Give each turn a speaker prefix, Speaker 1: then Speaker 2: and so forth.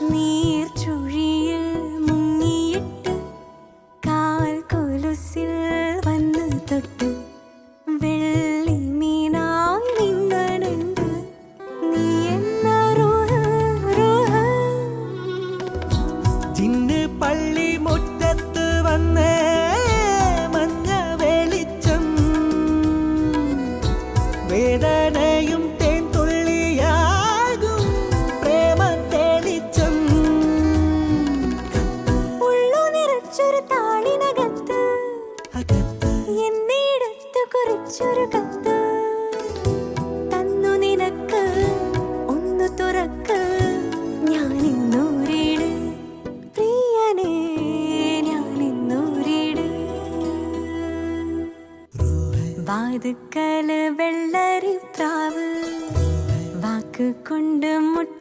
Speaker 1: നീർച്ചുഴിയിൽ മുങ്ങിയിട്ട് കാൽ കൊലുസിൽ വന്ന് തൊട്ട് വെള്ളി മീനായി നിന്നുണ്ട് നീ എന്ന
Speaker 2: ചിന്ന് പള്ളി മുറ്റത്ത് വന്നേ മഞ്ഞ വെളിച്ചം വേദനയും തേൻ തുള്ളിയാകും പ്രേമ തെളിച്ചം
Speaker 1: ഉള്ളു നിറച്ചൊരു താളിനകത്ത് എന്നിടത്ത് കുറിച്ചൊരു കത്ത് തന്നു നിനക്ക് ഒന്ന് തുറക്ക് ഞാനിന്നൂരീട് പ്രിയനേ ഞാനിന്നൂരീട് വാതുക്കല് വെള്ളരി പ്രാവ് വാക്ക് കൊണ്ട് മുട്ട